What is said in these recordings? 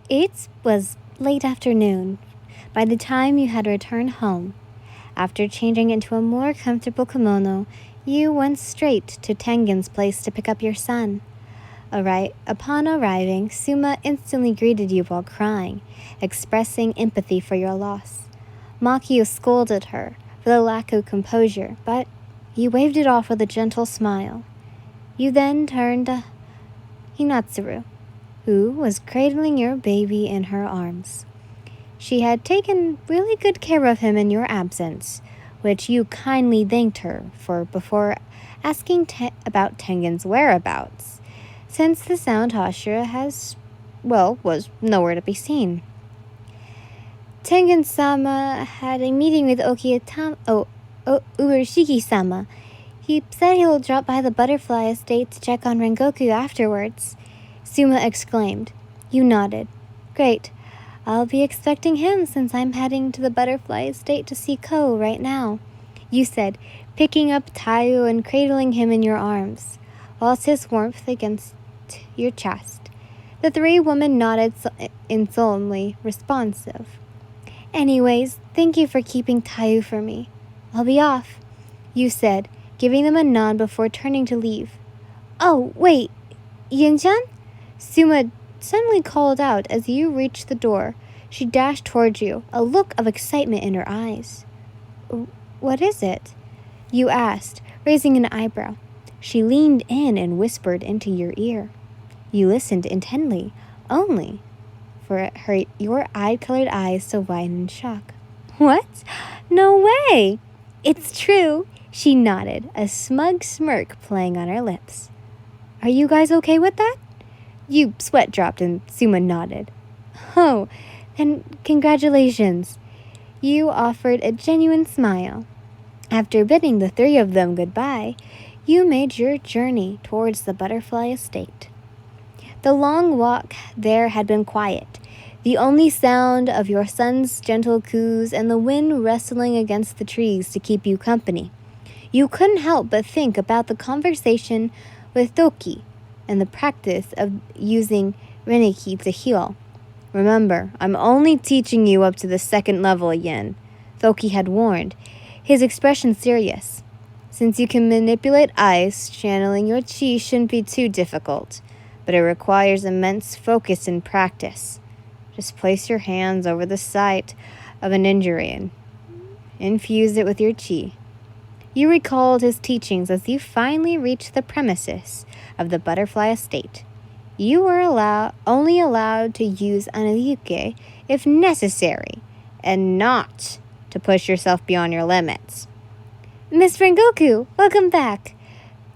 It was late afternoon by the time you had returned home. After changing into a more comfortable kimono, you went straight to Tengen's place to pick up your son. Upon arriving, Suma instantly greeted you while crying, expressing empathy for your loss. Makio scolded her for the lack of composure, but you waved it off with a gentle smile. You then turned to Hinatsuru, who was cradling your baby in her arms. She had taken really good care of him in your absence, which you kindly thanked her for before asking about Tengen's whereabouts, since the Sound Hashira was nowhere to be seen. Tengen-sama had a meeting with Urashiki-sama. He said he'll drop by the butterfly estate to check on Rengoku afterwards. Suma exclaimed. You nodded. Great. I'll be expecting him since I'm heading to the butterfly estate to see Ko right now, you said, picking up Taiyo and cradling him in your arms, whilst his warmth against your chest. The three women nodded solemnly responsive. Anyways, thank you for keeping Taiyo for me. I'll be off, you said, giving them a nod before turning to leave. Oh, wait, Yin-chan? Suma suddenly called out as you reached the door. She dashed towards you, a look of excitement in her eyes. What is it? You asked, raising an eyebrow. She leaned in and whispered into your ear. You listened intently, only for your eye-colored eyes to widen in shock. What? No way! It's true, she nodded, a smug smirk playing on her lips. Are you guys okay with that? You sweat dropped and Suma nodded. Oh, then congratulations. You offered a genuine smile. After bidding the three of them goodbye, you made your journey towards the butterfly estate. The long walk there had been quiet, the only sound of your son's gentle coos and the wind rustling against the trees to keep you company. You couldn't help but think about the conversation with Toki and the practice of using Reneki to heal. Remember, I'm only teaching you up to the 2nd level again, Toki had warned, his expression serious. Since you can manipulate ice, channeling your chi shouldn't be too difficult, but it requires immense focus and practice. Just place your hands over the site of an injury and infuse it with your chi. You recalled his teachings as you finally reached the premises of the butterfly estate. You were only allowed to use Anayuke if necessary, and not to push yourself beyond your limits. Miss Rengoku, welcome back.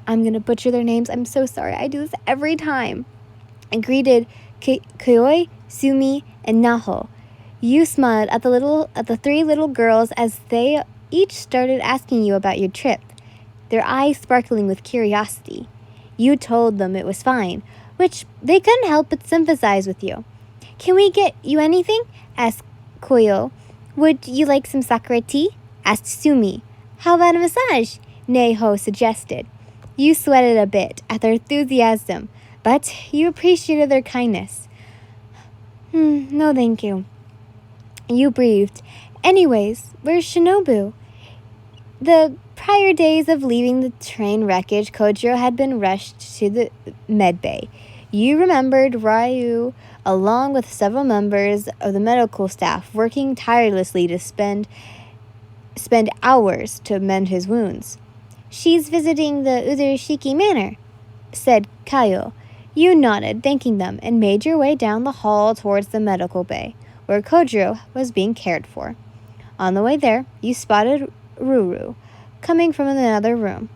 I'm gonna butcher their names. I'm so sorry. I do this every time. And greeted Koi, Sumi, and Naho. You smiled at the three little girls as they each started asking you about your trip, their eyes sparkling with curiosity. You told them it was fine, which they couldn't help but sympathize with you. Can we get you anything? Asked Koyo. Would you like some sakura tea? Asked Sumi. How about a massage? Neho suggested. You sweated a bit at their enthusiasm, but you appreciated their kindness. No thank you. You breathed. Anyways, where's Shinobu? The prior days of leaving the train wreckage, Kojiro had been rushed to the med bay. You remembered Ryu, along with several members of the medical staff, working tirelessly to spend hours to mend his wounds. She's visiting the Uzurishiki Manor, said Kaio. You nodded, thanking them, and made your way down the hall towards the medical bay, where Kojiro was being cared for. On the way there, you spotted Ruru, coming from another room.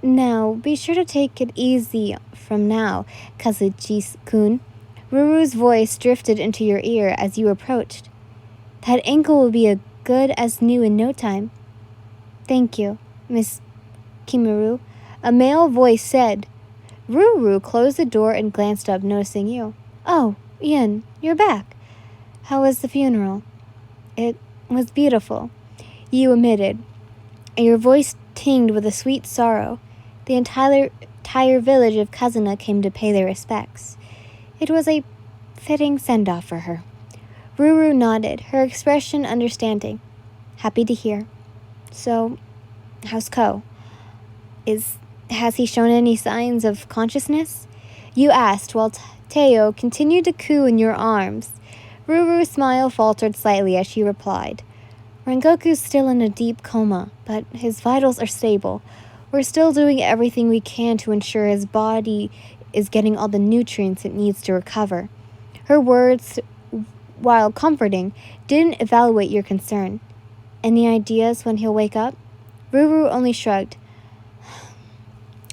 Now, be sure to take it easy from now, Kazuchi-kun. Ruru's voice drifted into your ear as you approached. That ankle will be as good as new in no time. Thank you, Miss Kimaru, a male voice said. Ruru closed the door and glanced up, noticing you. Oh, Yin, you're back. How was the funeral? It was beautiful, you admitted. Your voice tinged with a sweet sorrow. The entire village of Kazuna came to pay their respects. It was a Fitting send-off for her. Ruru nodded, her expression understanding. Happy to hear. So, how's Ko? Has he shown any signs of consciousness? You asked while Teo continued to coo in your arms. Ruru's smile faltered slightly as she replied. Rengoku's still in a deep coma, but his vitals are stable. We're still doing everything we can to ensure his body is getting all the nutrients it needs to recover. Her words, while comforting, didn't evaluate your concern. Any ideas when he'll wake up? Ruru only shrugged.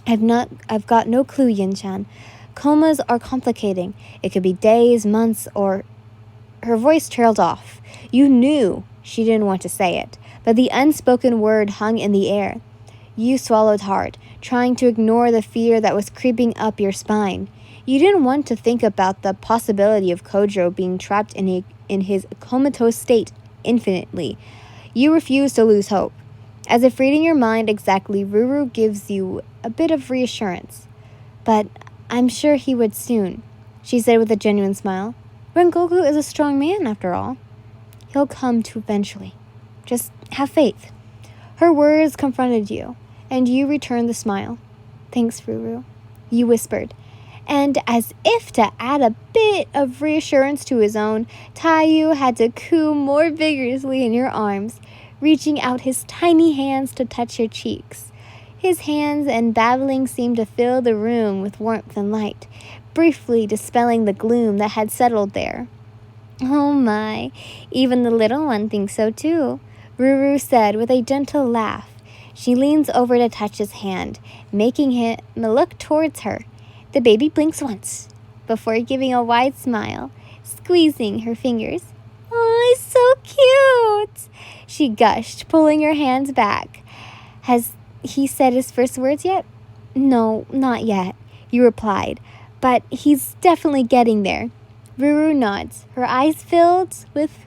I've got no clue, Yin-chan. Comas are complicating. It could be days, months, or... Her voice trailed off. You knew she didn't want to say it, but the unspoken word hung in the air. You swallowed hard, trying to ignore the fear that was creeping up your spine. You didn't want to think about the possibility of Kojo being trapped in his comatose state infinitely. You refused to lose hope. As if reading your mind exactly, Ruru gives you a bit of reassurance. But I'm sure he would soon, she said with a genuine smile. Rengoku is a strong man, after all. He'll come to eventually. Just have faith. Her words confronted you, and you returned the smile. Thanks, Ruru, you whispered. And as if to add a bit of reassurance to his own, Taiyu had to coo more vigorously in your arms, reaching out his tiny hands to touch your cheeks. His hands and babbling seemed to fill the room with warmth and light, briefly dispelling the gloom that had settled there. Oh my, even the little one thinks so too, Ruru said with a gentle laugh. She leans over to touch his hand, making him look towards her. The baby blinks once, before giving a wide smile, squeezing her fingers. Oh, it's so cute, she gushed, pulling her hands back. Has he said his first words yet? No, not yet, you replied, but he's definitely getting there. Ruru nods, her eyes filled with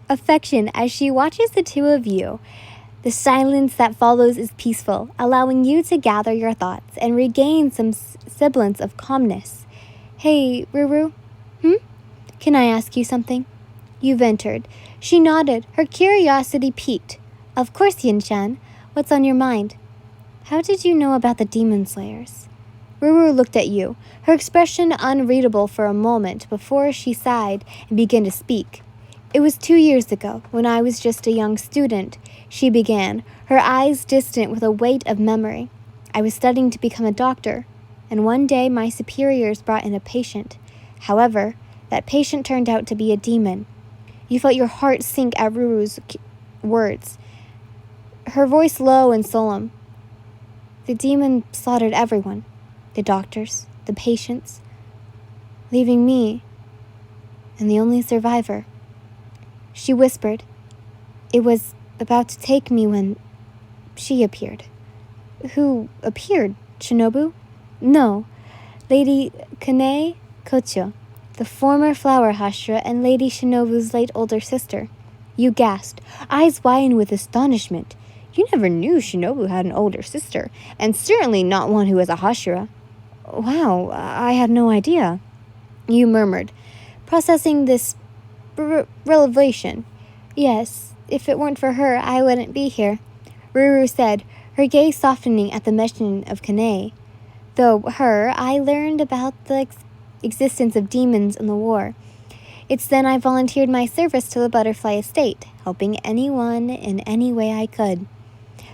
affection as she watches the two of you. The silence that follows is peaceful, allowing you to gather your thoughts and regain some semblance of calmness. Hey, Ruru? Can I ask you something? You ventured. She nodded, her curiosity piqued. Of course, Yin-chan. What's on your mind? How did you know about the demon slayers? Ruru looked at you, her expression unreadable for a moment before she sighed and began to speak. It was 2 years ago, when I was just a young student, she began, her eyes distant with a weight of memory. I was studying to become a doctor, and one day my superiors brought in a patient. However, that patient turned out to be a demon. You felt your heart sink at Ruru's words, her voice low and solemn. The demon slaughtered everyone, the doctors, the patients, leaving me, and the only survivor. She whispered. It was about to take me when she appeared. Who appeared? Shinobu? No. Lady Kane Kocho, the former flower Hashira and Lady Shinobu's late older sister. You gasped, eyes widened with astonishment. You never knew Shinobu had an older sister, and certainly not one who was a Hashira. Wow, I had no idea. You murmured, processing this revelation. Yes, if it weren't for her, I wouldn't be here, Ruru said, her gaze softening at the mention of Kane. Though her, I learned about the existence of demons in the war. It's then I volunteered my service to the butterfly estate, helping anyone in any way I could.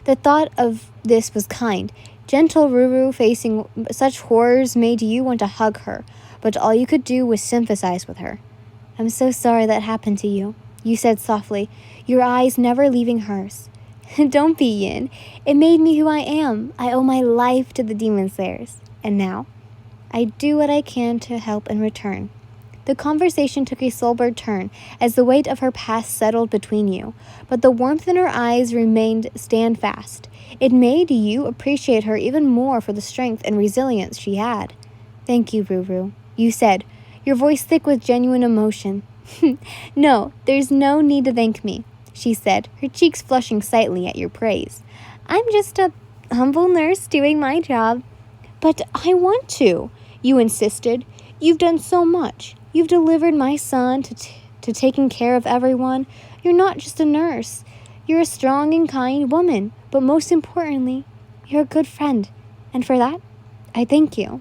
The thought of this was kind. Gentle Ruru facing such horrors made you want to hug her, but all you could do was sympathize with her. I'm so sorry that happened to you, you said softly, your eyes never leaving hers. Don't be, Yin. It made me who I am. I owe my life to the demon slayers. And now, I do what I can to help in return. The conversation took a sober turn as the weight of her past settled between you, but the warmth in her eyes remained standfast. It made you appreciate her even more for the strength and resilience she had. Thank you, Ruru, you said, your voice thick with genuine emotion. No, there's no need to thank me, she said, her cheeks flushing slightly at your praise. I'm just a humble nurse doing my job. But I want to, you insisted. You've done so much. You've delivered my son to taking care of everyone. You're not just a nurse. You're a strong and kind woman. But most importantly, you're a good friend. And for that, I thank you.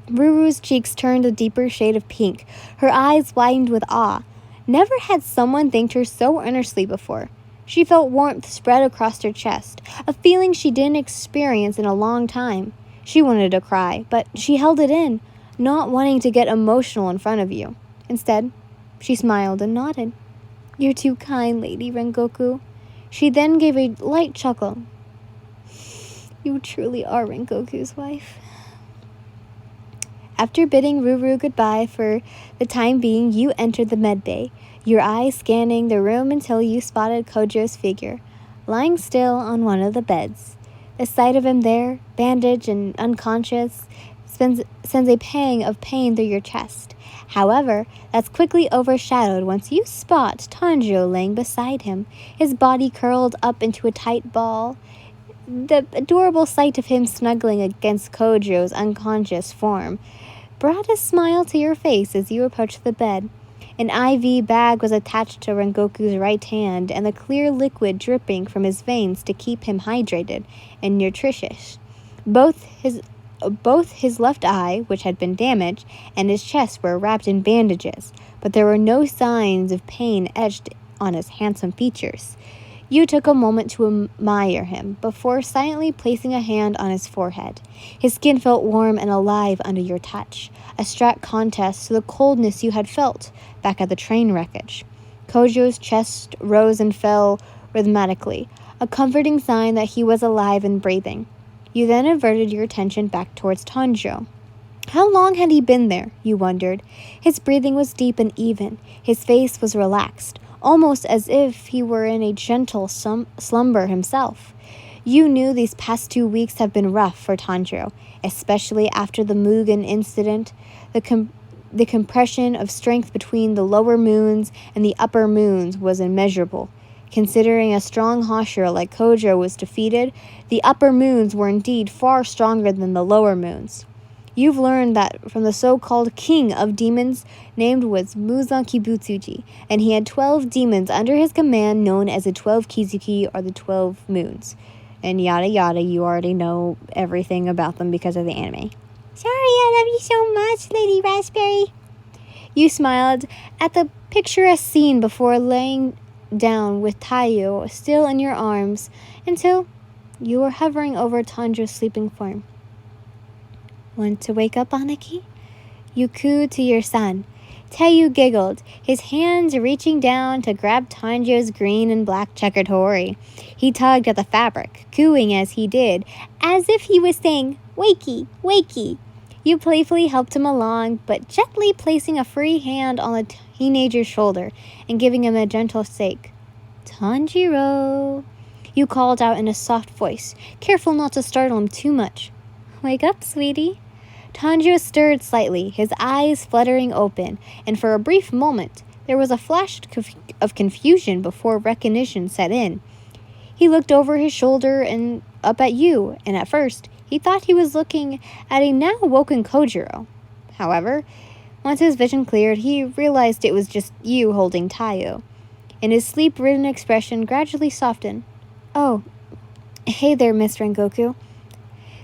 Ruru's cheeks turned a deeper shade of pink. Her eyes widened with awe. Never had someone thanked her so earnestly before. She felt warmth spread across her chest, a feeling she didn't experience in a long time. She wanted to cry, but she held it in, not wanting to get emotional in front of you. Instead, she smiled and nodded. You're too kind, Lady Rengoku. She then gave a light chuckle. You truly are Rengoku's wife. After bidding Ruru goodbye for the time being, you entered the medbay, your eyes scanning the room until you spotted Kojo's figure, lying still on one of the beds. The sight of him there, bandaged and unconscious, sends a pang of pain through your chest. However, that's quickly overshadowed once you spot Tanjiro laying beside him, his body curled up into a tight ball. The adorable sight of him snuggling against Kojo's unconscious form brought a smile to your face as you approached the bed. An IV bag was attached to Rengoku's right hand, and the clear liquid dripping from his veins to keep him hydrated and nutritious. Both his left eye, which had been damaged, and his chest were wrapped in bandages, but there were no signs of pain etched on his handsome features. You took a moment to admire him before silently placing a hand on his forehead. His skin felt warm and alive under your touch, a stark contrast to the coldness you had felt back at the train wreckage. Kojo's chest rose and fell rhythmically, a comforting sign that he was alive and breathing. You then averted your attention back towards Tanjiro. How long had he been there, you wondered? His breathing was deep and even. His face was relaxed, almost as if he were in a gentle slumber himself. You knew these past 2 weeks had been rough for Tanjiro, especially after the Mugen incident. The compression of strength between the lower moons and the upper moons was immeasurable. Considering a strong Hashira like Kojo was defeated, the upper moons were indeed far stronger than the lower moons. You've learned that from the so-called king of demons, named was Muzan Kibutsuji, and he had 12 demons under his command known as the 12 Kizuki or the 12 moons. And yada yada, you already know everything about them because of the anime. Sorry, I love you so much, Lady Raspberry. You smiled at the picturesque scene before laying down with Taiyo still in your arms until you were hovering over Tanjiro's sleeping form. Want to wake up, Anaki? You cooed to your son. Taiyo giggled, his hands reaching down to grab Tanjiro's green and black checkered hori. He tugged at the fabric, cooing as he did, as if he was saying, "Wakey, wakey." You playfully helped him along, but gently placing a free hand on the teenager's shoulder and giving him a gentle shake. Tanjiro, you called out in a soft voice, careful not to startle him too much. Wake up, sweetie. Tanjiro stirred slightly, his eyes fluttering open, and for a brief moment, there was a flash of confusion before recognition set in. He looked over his shoulder and up at you, and at first, he thought he was looking at a now-woken Kojiro. However, once his vision cleared, he realized it was just you holding Taiyo, and his sleep-ridden expression gradually softened. Oh, hey there, Miss Rengoku.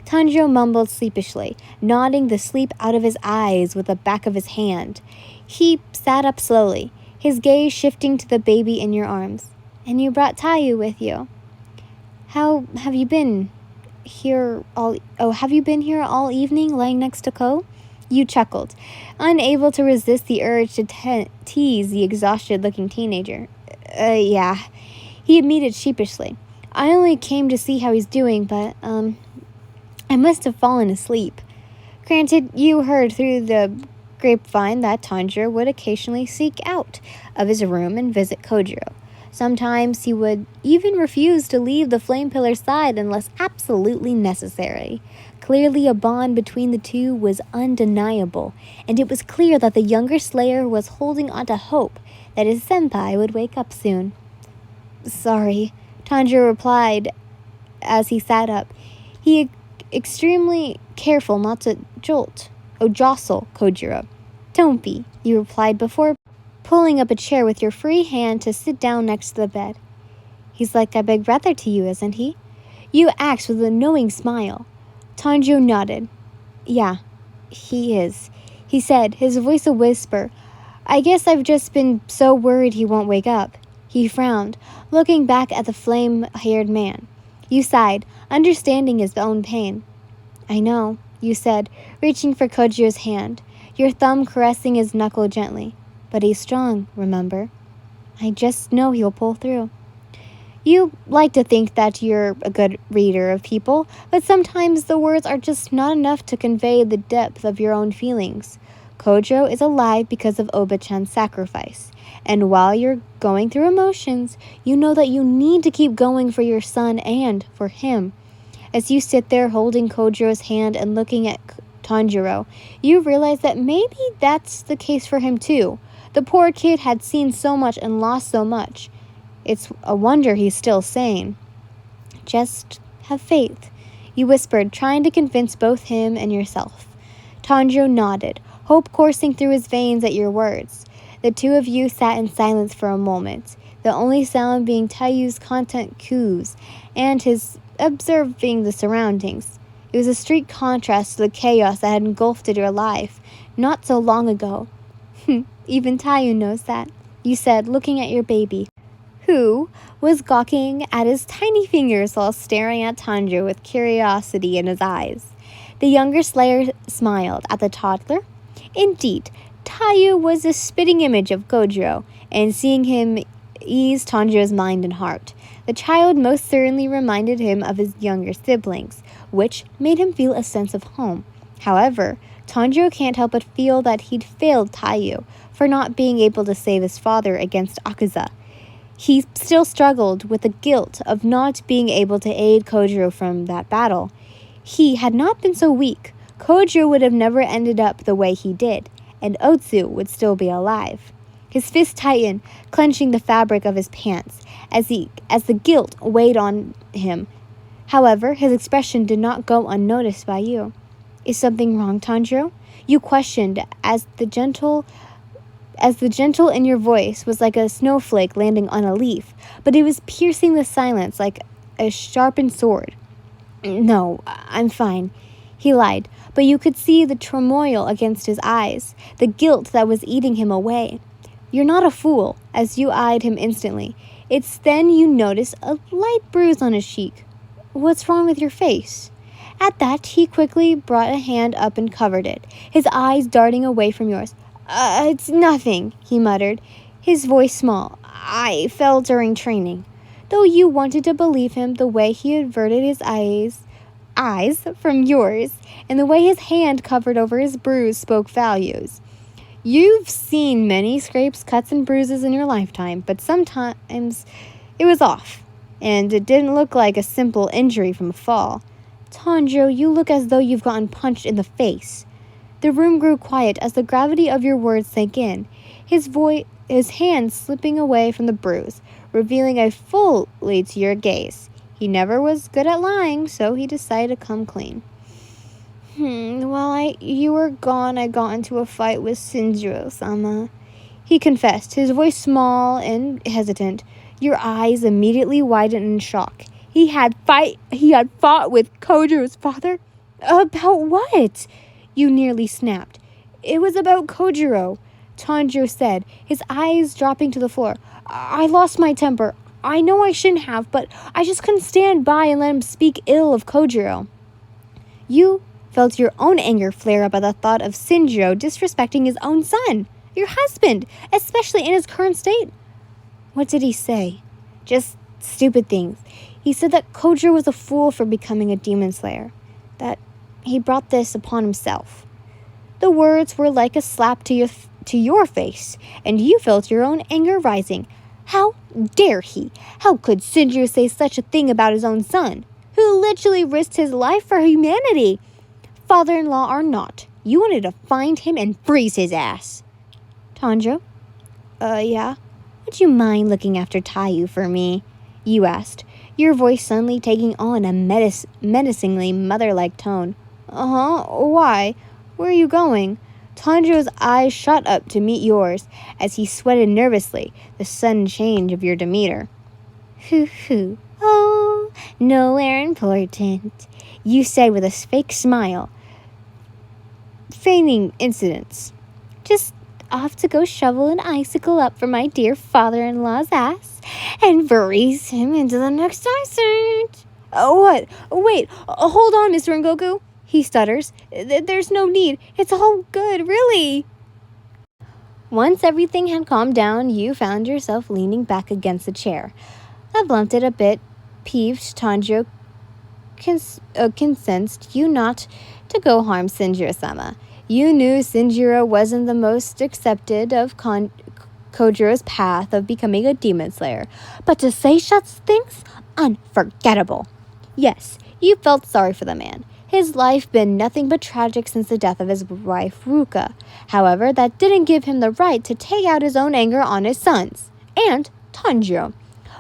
Tanjiro mumbled sleepishly, nodding the sleep out of his eyes with the back of his hand. He sat up slowly, his gaze shifting to the baby in your arms. And you brought Taiyo with you. How have you been here all evening, lying next to Ko? You chuckled, unable to resist the urge to tease the exhausted-looking teenager. Yeah. He admitted sheepishly. I only came to see how he's doing, but, I must have fallen asleep. Granted, you heard through the grapevine that Tanjiro would occasionally seek out of his room and visit Kojiro. Sometimes he would even refuse to leave the Flame Pillar's side unless absolutely necessary. Clearly, a bond between the two was undeniable, and it was clear that the younger Slayer was holding on to hope that his senpai would wake up soon. Sorry, Tanjiro replied as he sat up. He extremely careful not to jostle Kojiro. Don't be, you replied before pulling up a chair with your free hand to sit down next to the bed. He's like a big brother to you, isn't he? You asked with a knowing smile. Tanjiro nodded. Yeah, he is, he said, his voice a whisper. I guess I've just been so worried he won't wake up. He frowned, looking back at the flame-haired man. You sighed, understanding his own pain. I know, you said, reaching for Kojiro's hand, your thumb caressing his knuckle gently. But he's strong, remember? I just know he'll pull through. You like to think that you're a good reader of people, but sometimes the words are just not enough to convey the depth of your own feelings. Kojiro is alive because of Oba-chan's sacrifice. And while you're going through emotions, you know that you need to keep going for your son and for him. As you sit there holding Kojiro's hand and looking at Tanjiro, you realize that maybe that's the case for him too. The poor kid had seen so much and lost so much. It's a wonder he's still sane. Just have faith, you whispered, trying to convince both him and yourself. Tanjiro nodded, hope coursing through his veins at your words. The two of you sat in silence for a moment, the only sound being Taiyu's content cues and his observing the surroundings. It was a stark contrast to the chaos that had engulfed your life not so long ago. Even Taiyu knows that, you said, looking at your baby, who was gawking at his tiny fingers while staring at Tanjiro with curiosity in his eyes. The younger Slayer smiled at the toddler. Indeed, Taiyu was a spitting image of Kojiro, and seeing him eased Tanjiro's mind and heart. The child most certainly reminded him of his younger siblings, which made him feel a sense of home. However, Tanjiro can't help but feel that he'd failed Taiyu for not being able to save his father against Akuza. He still struggled with the guilt of not being able to aid Kojiro from that battle. He had not been so weak. Kojiro would have never ended up the way he did, and Otsu would still be alive. His fist tightened, clenching the fabric of his pants, as the guilt weighed on him. However, his expression did not go unnoticed by you. Is something wrong, Tanjiro? You questioned, as the gentle in your voice was like a snowflake landing on a leaf, but it was piercing the silence like a sharpened sword. No, I'm fine, he lied, but you could see the turmoil against his eyes, the guilt that was eating him away. You're not a fool, as you eyed him instantly. It's then you notice a light bruise on his cheek. What's wrong with your face? At that, he quickly brought a hand up and covered it, his eyes darting away from yours. It's nothing, he muttered, his voice small. I fell during training. Though you wanted to believe him, the way he averted his eyes from yours, and the way his hand covered over his bruise spoke values. You've seen many scrapes, cuts, and bruises in your lifetime, but sometimes it was off, and it didn't look like a simple injury from a fall. Tanjiro, you look as though you've gotten punched in the face. The room grew quiet as the gravity of your words sank in, his hand slipping away from the bruise, revealing a fully to your gaze. He never was good at lying, so he decided to come clean. While you were gone, I got into a fight with Shinjiro-sama, he confessed, his voice small and hesitant. Your eyes immediately widened in shock. He had fought with Kojiro's father? About what? You nearly snapped. It was about Kojiro, Tanjiro said, his eyes dropping to the floor. I lost my temper. I know I shouldn't have, but I just couldn't stand by and let him speak ill of Kojiro. You felt your own anger flare up at the thought of Shinjiro disrespecting his own son, your husband, especially in his current state. What did he say? Just stupid things. He said that Kojiro was a fool for becoming a demon slayer, that he brought this upon himself. The words were like a slap to your face, and you felt your own anger rising. How dare he? How could Shinjiro say such a thing about his own son, who literally risked his life for humanity? Father-in-law or not, you wanted to find him and freeze his ass. Tanjiro? Yeah? Would you mind looking after Taiyu for me? You asked, your voice suddenly taking on a menacingly mother-like tone. Why? Where are you going? Tanjiro's eyes shot up to meet yours as he sweated nervously, the sudden change of your demeanor. Hoo. Oh, nowhere important, you said with a fake smile, feigning incidents. Just off to go shovel an icicle up for my dear father-in-law's ass and race him into the next ice age. Oh, what? Wait, hold on, Mr. Rengoku, he stutters. There's no need. It's all good, really. Once everything had calmed down, you found yourself leaning back against the chair. A bit peeved, Tanjiro consensed you not to go harm Sinjiro-sama. You knew Sinjiro wasn't the most accepted of Kojiro's path of becoming a demon slayer, but to say such things? Unforgettable. Yes, you felt sorry for the man. His life been nothing but tragic since the death of his wife Ruka. However, that didn't give him the right to take out his own anger on his sons and Tanjiro,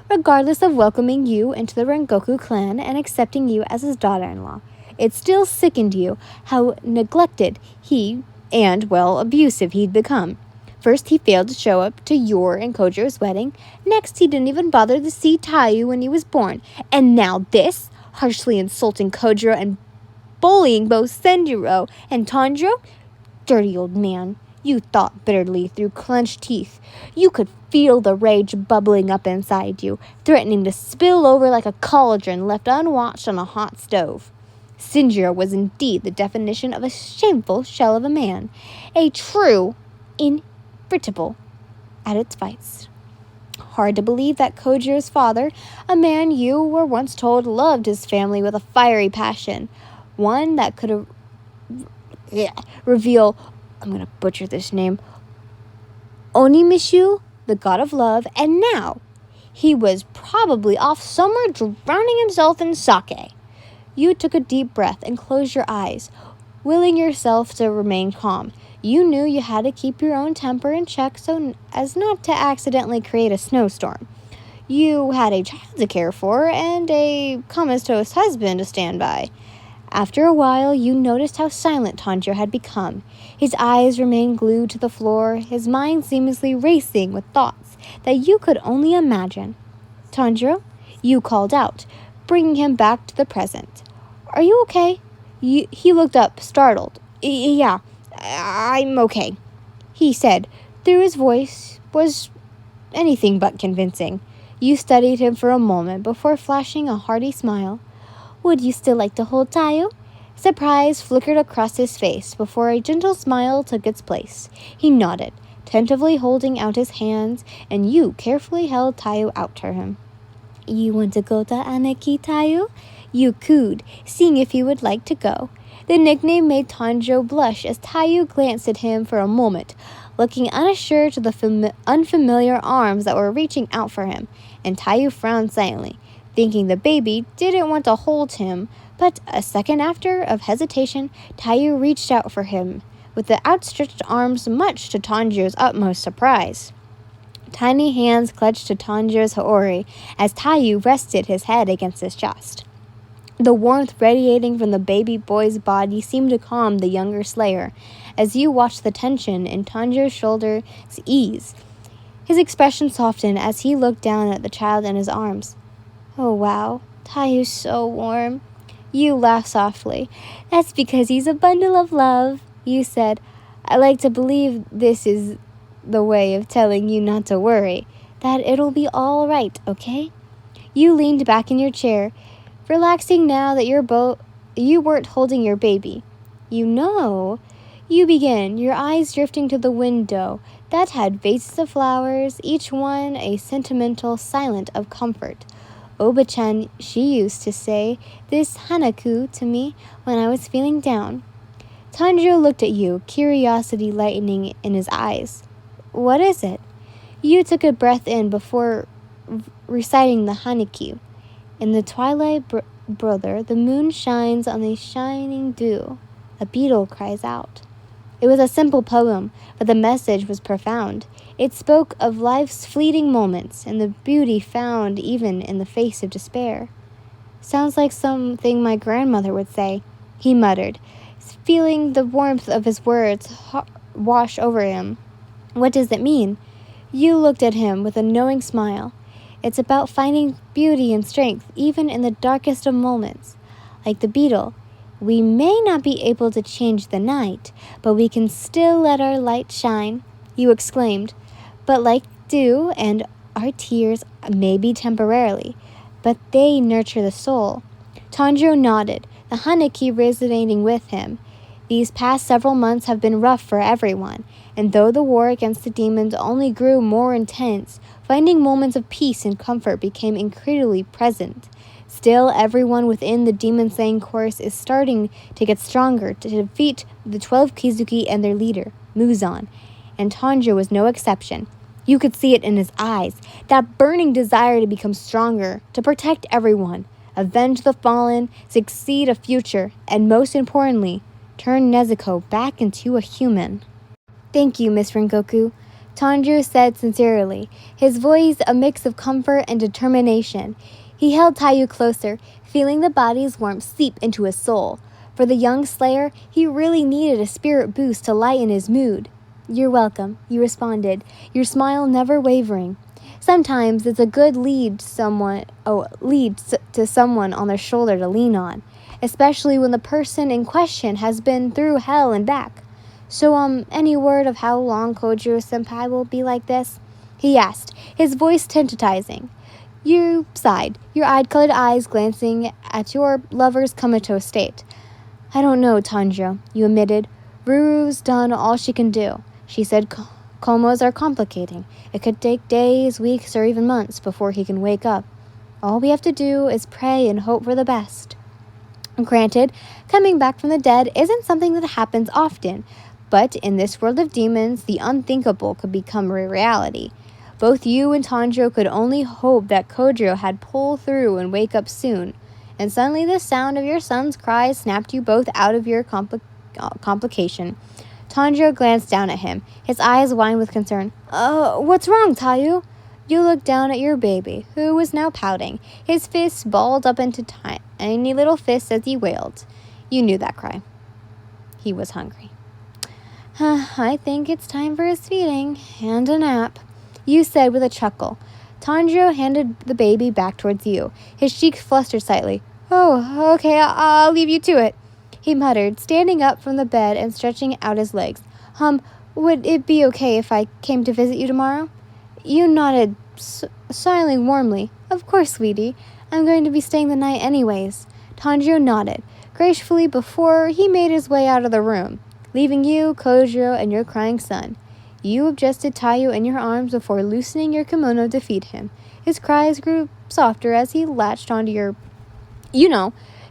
regardless of welcoming you into the Rengoku clan and accepting you as his daughter-in-law. It still sickened you how neglected abusive he'd become. First, he failed to show up to your and Kojiro's wedding. Next, he didn't even bother to see Taiyu when he was born. And now this, harshly insulting Kojiro and bullying both Senjiro and Tanjiro. Dirty old man, you thought bitterly through clenched teeth. You could feel the rage bubbling up inside you, threatening to spill over like a cauldron left unwatched on a hot stove. Sinjiro was indeed the definition of a shameful shell of a man, a true inevitable at its vice. Hard to believe that Kojiro's father, a man you were once told loved his family with a fiery passion, one that could reveal, I'm going to butcher this name, Onimishu, the god of love, and now he was probably off somewhere drowning himself in sake. You took a deep breath and closed your eyes, willing yourself to remain calm. You knew you had to keep your own temper in check so as not to accidentally create a snowstorm. You had a child to care for and a comatose husband to stand by. After a while, you noticed how silent Tanjiro had become. His eyes remained glued to the floor, his mind seamlessly racing with thoughts that you could only imagine. Tanjiro, you called out, bringing him back to the present. Are you okay? He looked up, startled. Yeah, I'm okay, he said, though his voice was anything but convincing. You studied him for a moment before flashing a hearty smile. Would you still like to hold Taiyu? Surprise flickered across his face before a gentle smile took its place. He nodded, tentatively holding out his hands, and you carefully held Taiyu out to him. You want to go to Aneki, Taiyu? You cooed, seeing if he would like to go. The nickname made Tanjiro blush as Taiyu glanced at him for a moment, looking unassured to the unfamiliar arms that were reaching out for him, and Taiyu frowned silently, thinking the baby didn't want to hold him, but a second after of hesitation, Taiyu reached out for him, with the outstretched arms much to Tanjiro's utmost surprise. Tiny hands clutched to Tanjiro's haori as Taiyu rested his head against his chest. The warmth radiating from the baby boy's body seemed to calm the younger slayer, as you watched the tension in Tanjiro's shoulders ease. His expression softened as he looked down at the child in his arms. Oh wow, Taiyu's so warm. You laughed softly. That's because he's a bundle of love, you said. I like to believe this is the way of telling you not to worry, that it'll be all right, okay? You leaned back in your chair, relaxing now that you weren't holding your baby. You know, you began, your eyes drifting to the window that had vases of flowers, each one a sentimental silent of comfort. Oba-chan, she used to say this hanaku to me when I was feeling down. Tanjiro looked at you, curiosity lightening in his eyes. What is it? You took a breath in before reciting the hanaku. In the twilight, brother, the moon shines on the shining dew. A beetle cries out. It was a simple poem, but the message was profound. It spoke of life's fleeting moments and the beauty found even in the face of despair. Sounds like something my grandmother would say, he muttered, feeling the warmth of his words wash over him. What does it mean? You looked at him with a knowing smile. It's about finding beauty and strength even in the darkest of moments. Like the beetle, we may not be able to change the night, but we can still let our light shine, you exclaimed. But like dew and our tears may be temporarily, but they nurture the soul. Tanjiro nodded, the Hanaki resonating with him. These past several months have been rough for everyone, and though the war against the demons only grew more intense, finding moments of peace and comfort became incredibly present. Still, everyone within the demon-slaying course is starting to get stronger to defeat the 12 Kizuki and their leader, Muzan, and Tanjiro was no exception. You could see it in his eyes, that burning desire to become stronger, to protect everyone, avenge the fallen, succeed a future, and most importantly, turn Nezuko back into a human. Thank you, Miss Rengoku, Tanjiro said sincerely, his voice a mix of comfort and determination. He held Taiyu closer, feeling the body's warmth seep into his soul. For the young slayer, he really needed a spirit boost to lighten his mood. You're welcome, you responded, your smile never wavering. Sometimes it's a good lead to someone on their shoulder to lean on, especially when the person in question has been through hell and back. So, any word of how long Kojiro-senpai will be like this? He asked, his voice tentativizing. You sighed, your eye-colored eyes glancing at your lover's comatose state. I don't know, Tanjiro, you admitted. Ruru's done all she can do. She said comas are complicating. It could take days, weeks, or even months before he can wake up. All we have to do is pray and hope for the best. Granted, coming back from the dead isn't something that happens often, but in this world of demons, the unthinkable could become a reality. Both you and Tanjiro could only hope that Kojiro had pull through and wake up soon, and suddenly the sound of your son's cries snapped you both out of your complication. Tanjiro glanced down at him, his eyes wide with concern. What's wrong, Taiyu? You looked down at your baby, who was now pouting, his fists balled up into tiny little fists as he wailed. You knew that cry. He was hungry. I think it's time for his feeding and a nap, you said with a chuckle. Tanjiro handed the baby back towards you, his cheeks flustered slightly. Oh, okay, I'll leave you to it, he muttered, standing up from the bed and stretching out his legs. Would it be okay if I came to visit you tomorrow? You nodded, smiling warmly. Of course, sweetie. I'm going to be staying the night anyways. Tanjiro nodded, gracefully before he made his way out of the room, leaving you, Kojiro, and your crying son. You adjusted Taiyu in your arms before loosening your kimono to feed him. His cries grew softer as he latched onto your...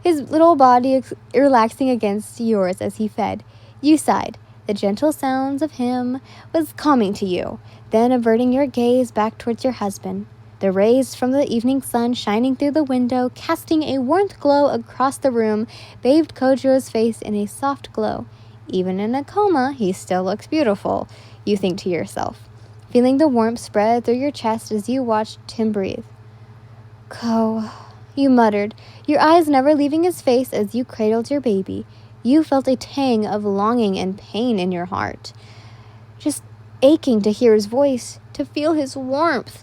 his little body relaxing against yours as he fed. You sighed. The gentle sounds of him was calming to you, then averting your gaze back towards your husband. The rays from the evening sun shining through the window, casting a warmth glow across the room, bathed Kojiro's face in a soft glow. Even in a coma, he still looks beautiful, you think to yourself, feeling the warmth spread through your chest as you watched him breathe. Ko, you muttered, your eyes never leaving his face as you cradled your baby. You felt a tang of longing and pain in your heart, just aching to hear his voice, to feel his warmth.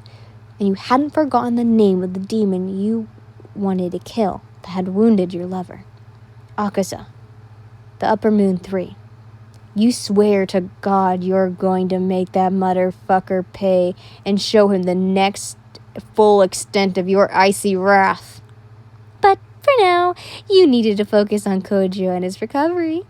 And you hadn't forgotten the name of the demon you wanted to kill that had wounded your lover. Akaza, the Upper Moon 3. You swear to God you're going to make that motherfucker pay and show him the next full extent of your icy wrath. But for now, you needed to focus on Kojiro and his recovery.